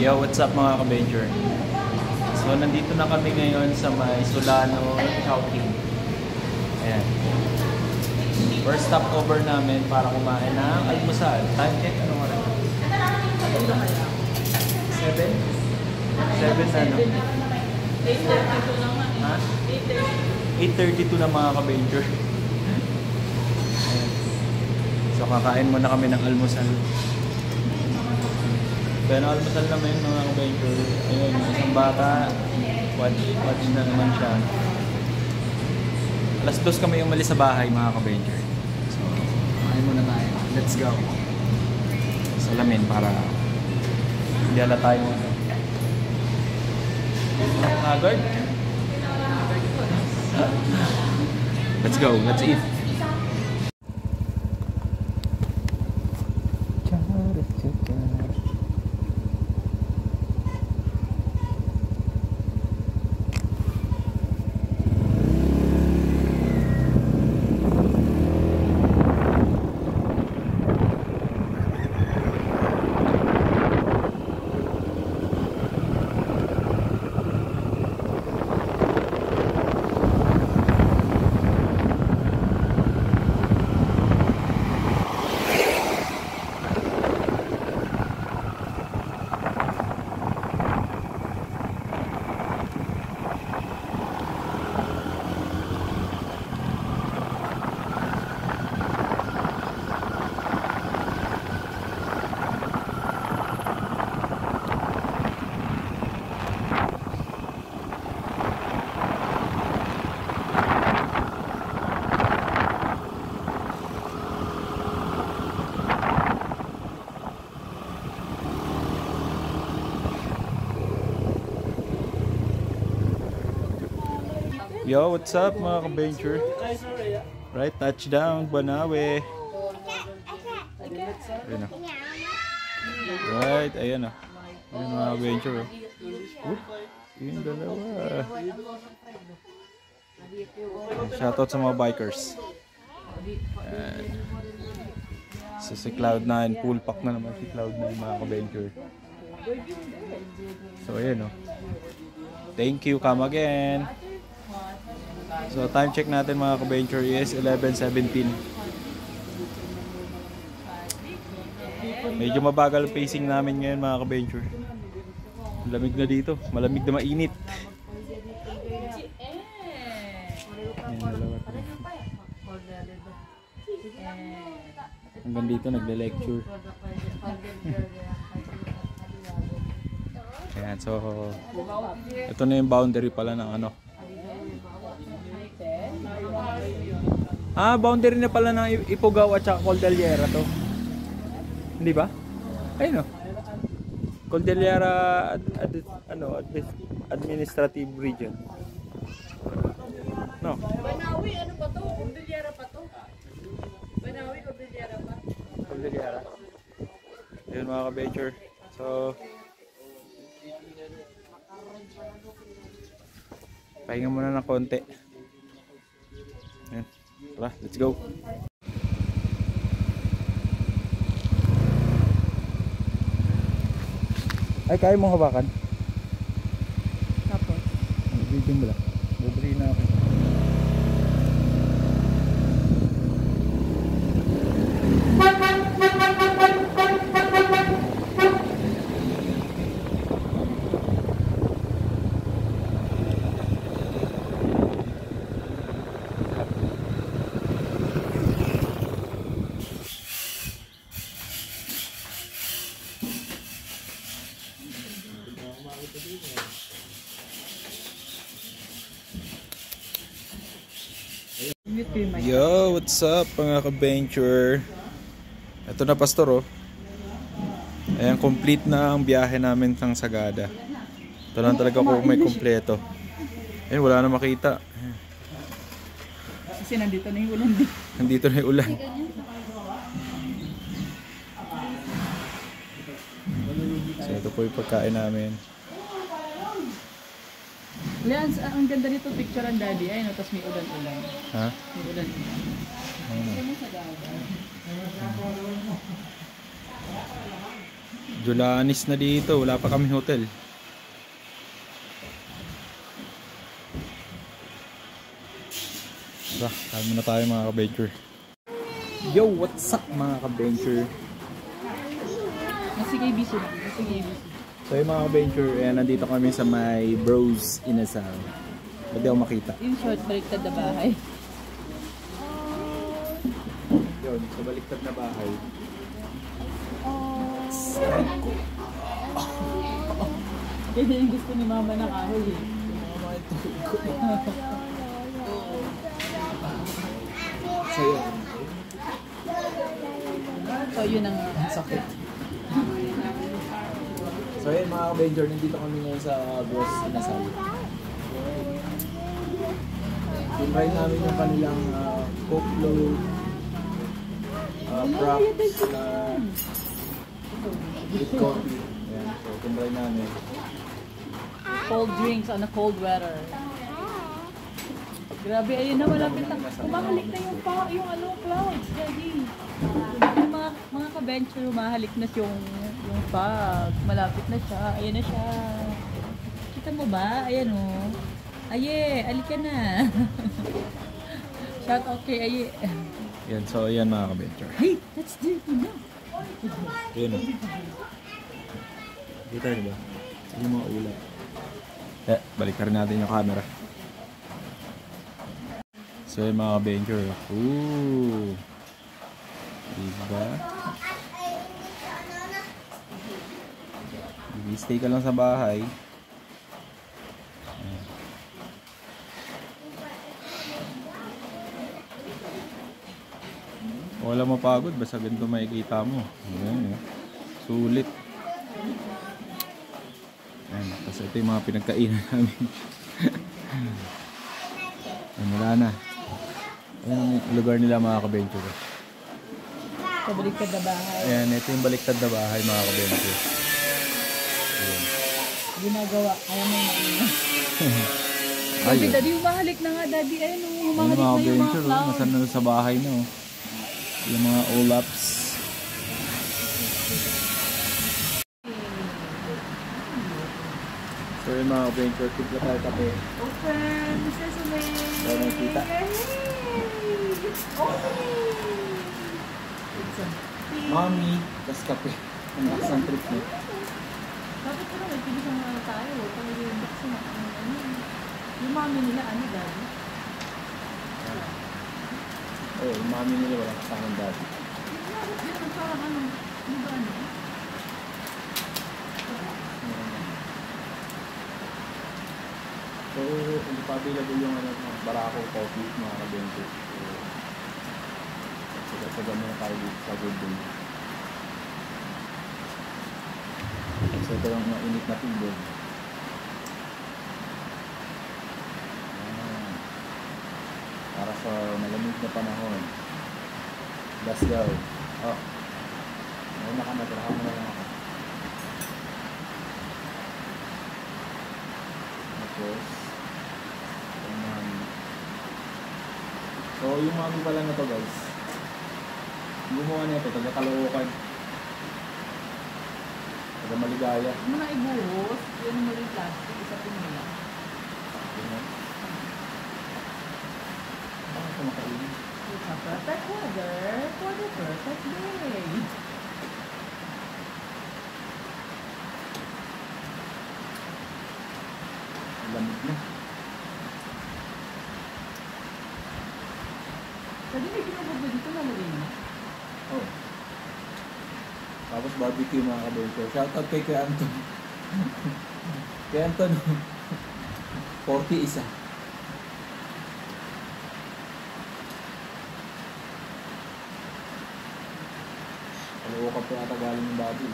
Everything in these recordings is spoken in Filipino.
Yo, what's up mga ka-venture? So, nandito na kami ngayon sa may Solano Chowking. Ayan. First stopover namin para kumain ng almusal. Time check, ano nga rin? 7? 7 na, no? 8:32 naman. Ha? 8:32 na mga ka-venture. Ayan. So, kakain muna kami ng almusal. Pero almusal naman mga ka-venture. Ayun, isang bata. Watch na naman siya. Alas 2 kami umalis sa bahay mga ka-venture. So, kakain muna tayo. Let's go. Salamin para hindi ala tayo. Haggard? Let's go. Let's eat. Yo, what's up mga ka-venture? Right, touchdown, Banawe. Ayan o. Right, ayan o. Ayan mga ka-venture o. Yung dalawa. Shoutout sa mga bikers. Ayan. So si Cloud9, full pack na naman si Cloud9 mga ka-venture. So ayan o. Thank you, come again. So time check natin mga ka-venture is 11:17. Medyo mabagal ang pacing namin ngayon mga ka-venture. Malamig na dito, malamig na mainit. Hanggang dito nagle-lecture. Ayan, so ito na yung boundary pala ng ano. Boundary na pala ng Ifugao at saka Cordillera to. Hindi ba? Ayun o. Cordillera Administrative Region. No. Banawi, ano pa to? Cordillera pa to? Banawi, Cordillera pa? Cordillera. Ayun mga ka-venture. So, pahinga muna ng konti. Ayan. Tara, let's go. Ay, kaya mong hawakan? Tapos? Video mo lang. Bubuli na ako. Yo, what's up mga ka-venture? Ito na pastor oh. Ayan, complete na ang biyahe namin ng Sagada. Ito lang talaga kung may kompleto. Ayun, wala na makita. Kasi nandito na yung ulan din. Nandito na yung ulan. So ito po yung pagkain namin. Leon, ang ganda nito picturean daddy. Ayun, tapos may ulan-ulan. Ha? May ulan. Julanis na dito, wala pa kami hotel. Kain muna tayo mga ka-venture. Yo, what's up mga ka-venture? Sige, ABC na. Sige, ABC. So yung mga ka-venture, nandito kami sa may Bros Inasal. Ba't di ako makita? Yung short baliktad na bahay. Yun, sa baliktad na bahay. Ganyan yung gusto ni mama na kahoy eh. So yun. So yun ang Sakit. So yun mga ka-venture, nandito kami ngayon sa Bros Inasal. Tinry namin yung kanilang Coke Float, props na with coffee. Ayan, so tinry namin. cold drinks on a cold weather. Grabe, ayun na, malapit na. Umahalik na yung clouds, daddy. Yung mga ka-venture, umahalik na yung fog. Malapit na siya. Ayan na siya. Kita mo ba? Ayan o. Aye, alika na. Shout out kay Aye. Yan, so yan mga ka-venture. Hey, that's dirty na. Yun o. Kita niyo ba? Yung mga ulap. Balik rin natin yung camera. So yung mga ka-venture. Ooh. Diba? Stay ka lang sa bahay. Wala mapagod, basta ganito makikita mo. Ayan, sulit. Ayan, tapos ito yung mga pinagkainan namin. Ayan, wala na. Ayan ang lugar nila mga ka-venture. Sa baliktad na bahay. Ayan, ito yung baliktad na bahay mga ka-venture. Ayan. Ginagawa, kaya may maingat. Ayun. Daddy, umahalik na nga, daddy. Ayun, Ayan umahalik mga na yung mga ka-venture, clouds. nasan na sa bahay na oh. Yung mga olaps. So yung mga ka-venture, tipla tayo kape. Open, sesame. Tayo nakikita. Mami, tas kape. Ang lakas ng trip niya. Dapat ko naman, pinisang mga tayo. Talaga yung box na, yung mami nila, ano, daddy? Oo, yung mami nila wala kasamang dati. Yung parang ano, ano ba ano? So, hindi pa available yung Barako coffee mga ka-venture. So, sasaga muna tayo dito sa Good Day. So, ito yung mainit na tubig. Para sa malamig na panahon. Let's go. Oh. Ngayon ka na, tirahan mo na lang ako. Tapos, yung mami. So, yung mami pala na to guys. Gumawa na ito, taga-Caloocan. Taga-Maligaya. Yung mga ibuhos, yun mo rin plastic, isa pinila. Ganyan. Bakit ito makainin? It's a perfect weather for the perfect day. Lamig na. Pwede may kinubog na dito, lalagay mo. Oh. Tapos barbecue mga ka-venture. Shoutout kay Kuya Anton. Kuya Anton. 40 isa. Kalookan pa yata galing yung babi.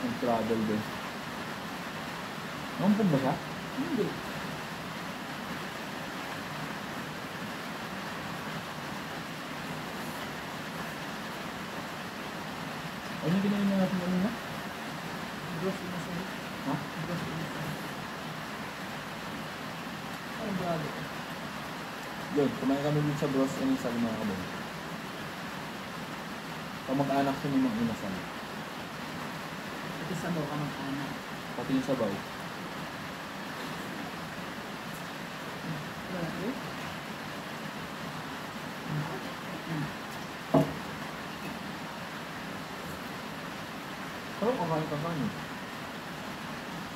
Ang travel din. Nampun ba siya? Hindi. Ano yung ginawa natin kanina? Gross na sa'yo. Ha? Gross na sa'yo. Ay, grabe. Yun, kumain kami dito sa Bros and sa mga kabon. Kamag-anak siya ni Mang Inasan. Ito sabaw ka mag-anak. Pati yung sabaw. Grabe. Pero kakain ka kanin.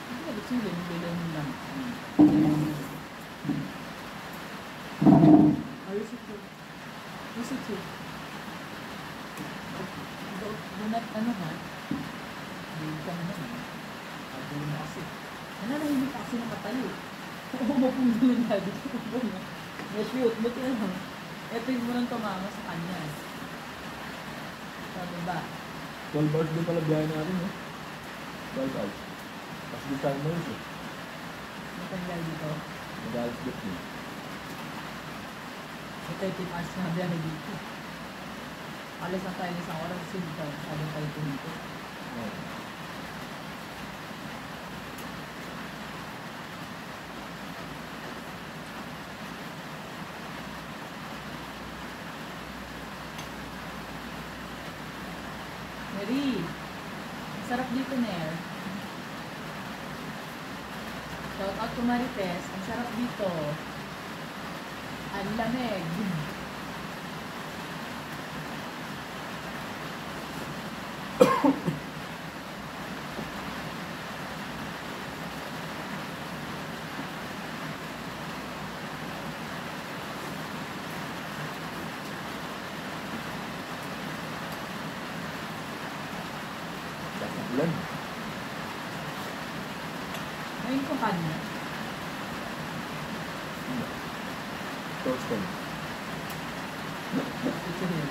Hindi ka gusto yun, bilang lang. Ayos ito. Ayos ito. Donut ano ha? Hindi ka naman ha? Ako na kasi. Nananahimik ka kasi nakatayo. Umapong doon na dito. Na-shoot. Buti ano. Ito yung murang tumama sa kanya. Sabi ba? 12 hours din pala biyahe natin, no? 12 hours. Tapos di tayo mo yun, eh. Matanggal dito. Mag-alas dito, eh. May 30 hours na biyahe dito. Alas na tayo isang oras kasi dito. Sabi tayo dito. Oo. Mary, sarap dito, Nair. Shout out to Marites. Ang sarap dito. Ang lamig. Ulan. Ngayon ko kanya. Toasted. Ito yun.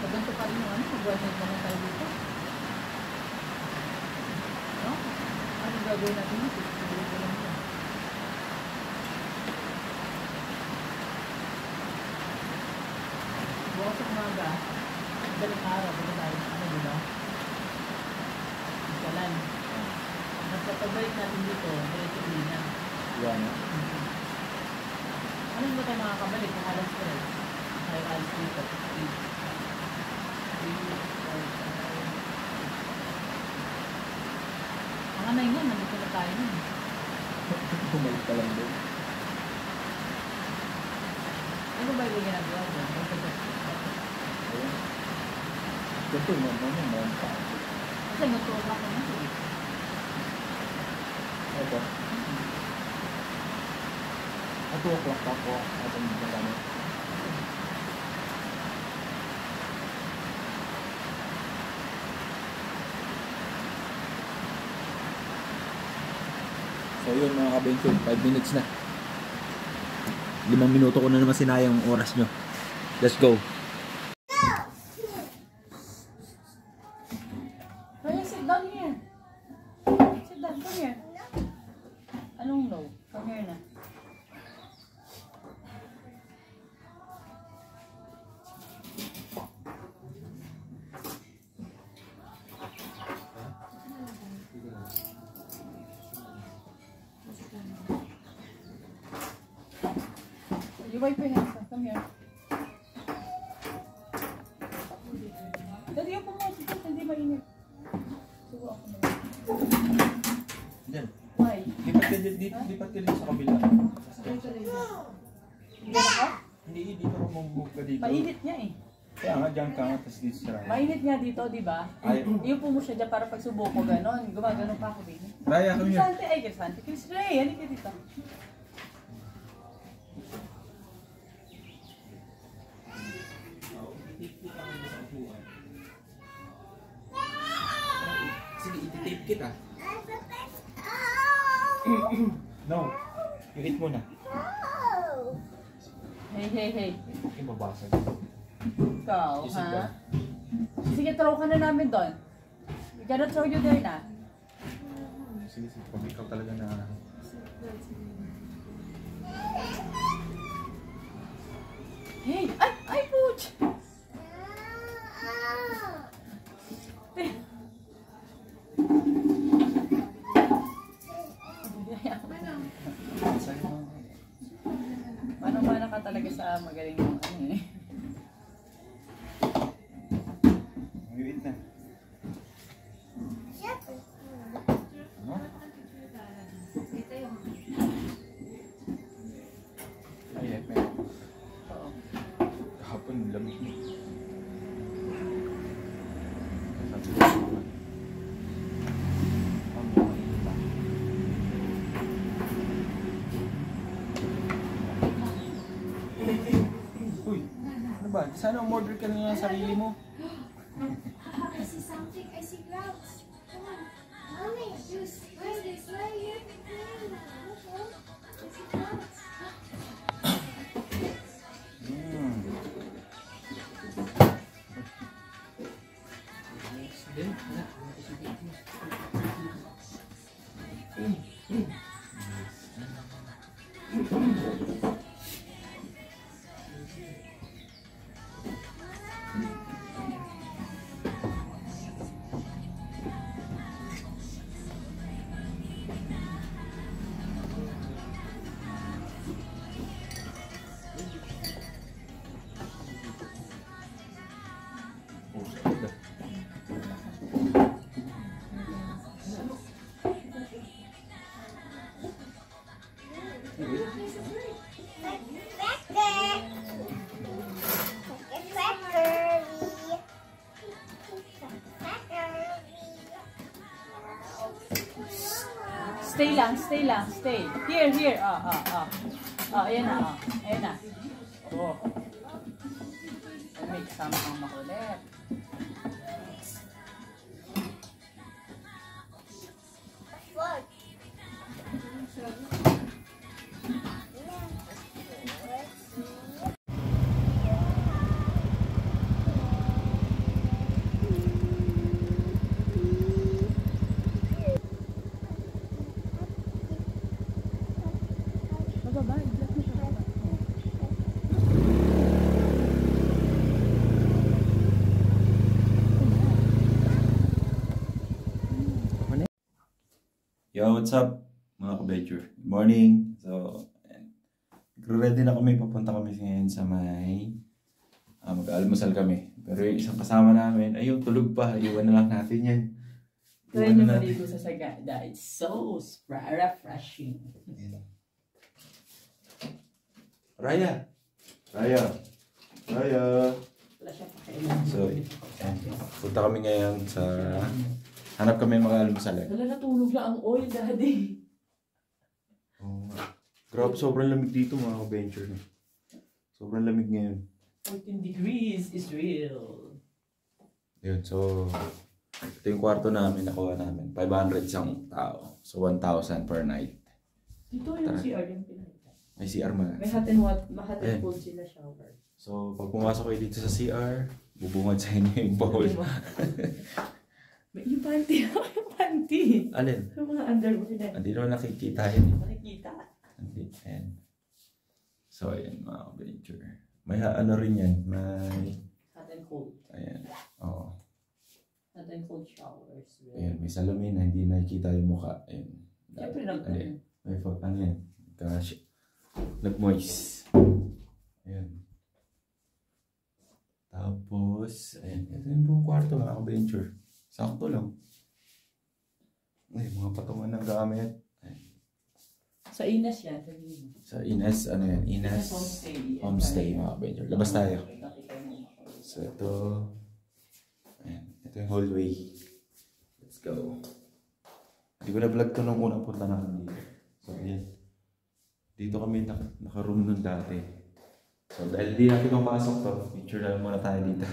Ganito pa rin yung ano, mag-1 naman tayo dito. No? Ano gagawin natin dito? Siguro ko lang yan. Bukas sa umaga, madaling araw, pagka tayo ng ano, diba? Isalan. At sa pagbalik natin dito, diretso uwi na. Wala na. Ano ba tayo makakabalik kung alas 3? Tayo alas dito. Ang anay nga, nandito na tayo nun. Bumalik ka lang doon. Ano ba yung ginagawa doon? Ayun. Ganito, naman pa. Kasi nagtuwa ko na ito. Ito. At 2 o'clock pa po. Atong magkano. So yun mga kabenchol, 5 minutes na. 5 minuto ko na naman sinayang ang oras nyo. Let's go. Ryan, sit down here. Sit down, come here. Anong no? Come here na. You wipe your hands now. Come here. Dali ako mo. Hindi mainit. Sugo ako na. Yan. Why? Lipat ka dito sa kabila. Hindi ako? Hindi, dito ka mong ka dito. Mainit niya eh. Kaya nga, dyan ka nga, tapos dito sa Raya. Mainit nga dito, di ba? Ay. Iupo mo siya dyan para pag subo ko gano'n. Gumagano pa ako, baby. Raya, come here. Sante, ay, Sante. Chris Ray, halika dito. Sige, iti-tape kita. No. You eat muna. Hey, hey, hey. Yung mabasag. Ikaw, Isip ha? ba? Sige, throw ka na namin doon. We gotta throw you there na. sige, sige. Pag ikaw talaga na... Hey! Ay! Ay, Pooch! Manang-mana ka talaga sa magaling mo ano eh. Wait na. Ano? Ay, pero... Oo. Kahapon, lamig na. Uy, ano ba? Sana umorder ka na ng sarili mo. I see something. I see clouds. Come on. Mommy, just where's this? Where are you? I see clouds. Stay lang, stay. Here. Ayan na, ayan na. Oh. Make something makulit. What? Yo, what's up mga ka-venture? Good morning. So, ready na kami. Papunta kami ngayon sa may mag-almusal kami. Pero yung isang kasama namin, ayun, tulog pa. Iwan na lang natin yan. Try nyo maligo sa sagada. It's so refreshing. Raya! Wala siya pakailan. So, punta kami ngayon sa... Hanap kami mga almusal. Wala, natulog lang ang oil, daddy. Oh, grabe, sobrang lamig dito mga ka-venture. Sobrang lamig ngayon. 14 degrees is real. Yun, so... Ito yung kwarto namin, nakuha namin. 500 isang tao. So, 1,000 per night. Dito yung CR yung pinakita. May CR man. May hot and cold sila shower. So, pag pumasok kayo dito sa CR, bubungad sa inyo yung bowl. May yung panty. Yung panty. Alin? Yung mga underwear na. Hindi naman nakikita yun. Makikita. Hindi. Ayan. So, ayan mga ka-venture. May ano rin yan. May... Hot and cold. Ayan. Oo. Hot and cold showers. Ayan. May salamin na hindi nakikita yung mukha. Ayan. Siyempre Ayan. May ano yan. Nag-moist. Ayan. Tapos, ayan. Ito yung buong kwarto mga ka-venture. Sakto lang. Ay, mga patungan ng gamit. Ay. Sa Ines yan. Sa Ines, ano yan? Ines Homestay mga ka-venture. Labas tayo. So, ito. Ayan. Ito yung hallway. Let's go. Hindi ko na-vlog to nung unang punta namin dito. So, ayan. Dito kami naka-room nun dati. So, dahil di natin mapasok to, picture na muna tayo dito.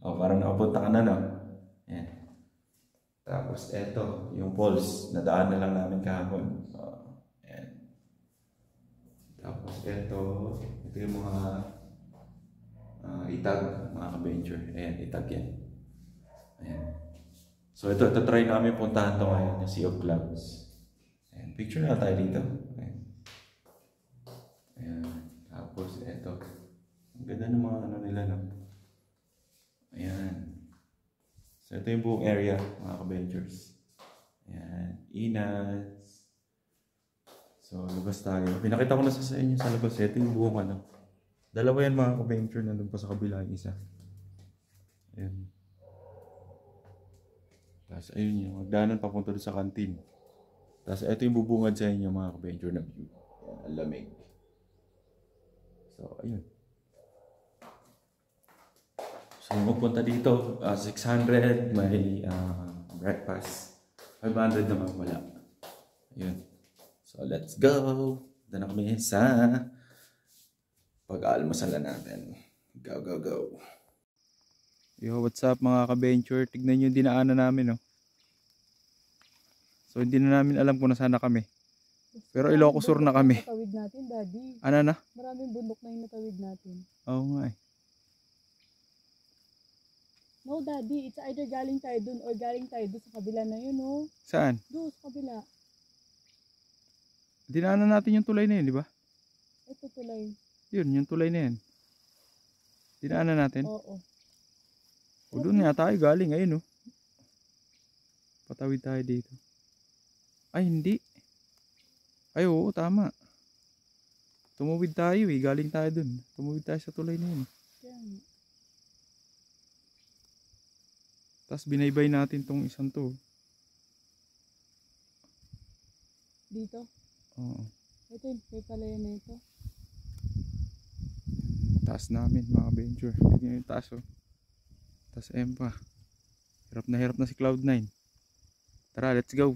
O, parang nakapunta ka na, no? Ayan. Tapos, eto, yung poles. Nadaan na lang namin kahapon. So, ayan. Tapos, ito yung mga itag, mga ka-venture. Ayan, itag yan. Ayan. So ito try namin puntahan to ngayon, yung Sea of Clouds. Ayan, picture na tayo dito. Ayan. Ayan. Tapos ito. Ang ganda ng mga ano nila, no? Ayan. So ito yung buong area, mga ka-ventures. Ayan. Inas. So labas tayo. Pinakita ko na sa inyo sa labas. Ito yung buong ano. Dalawa yan mga ka-venture, nandun pa sa kabila yung isa. Ayan. Tapos ayun yung magdanan papunta doon sa kantin. Tapos ito yung bubungad sa inyo mga ka-venture na view. Ayan, ang lamig. So ayun. So magpunta dito, 600, may breakfast. 500 naman wala. Ayun. So let's go. Doon na kami sa pag-aalmasalan natin. Go, go, go. Yo, what's up mga ka-venture? Tignan nyo yung dinaanan namin, oh. So hindi na namin alam kung nasaan na kami. Pero Ilocos Sur na kami. Natawid natin, Daddy. Ano na? Maraming bundok na yung natawid natin. Oo nga eh. No, Daddy. It's either galing tayo dun or galing tayo dun sa kabila na yun, oh. Saan? Doon sa kabila. Dinaanan natin yung tulay na yun, di ba? Ito tulay. Yun, yung tulay na yan. Dinaanan natin. Oo. O doon nga tayo galing, ayun, oh. Patawid tayo dito. Ay, hindi. Ay, oo, tama. Tumawid tayo eh, galing tayo dun. Tumawid tayo sa tulay na yun. Yan. Tapos binaybay natin tong isang to. Dito. Oo. Ito yung may palayan na ito. Taas namin mga venture. Tignan yung taas, oh. Taas ayun pa. Hirap na si Cloud9. Tara, let's go.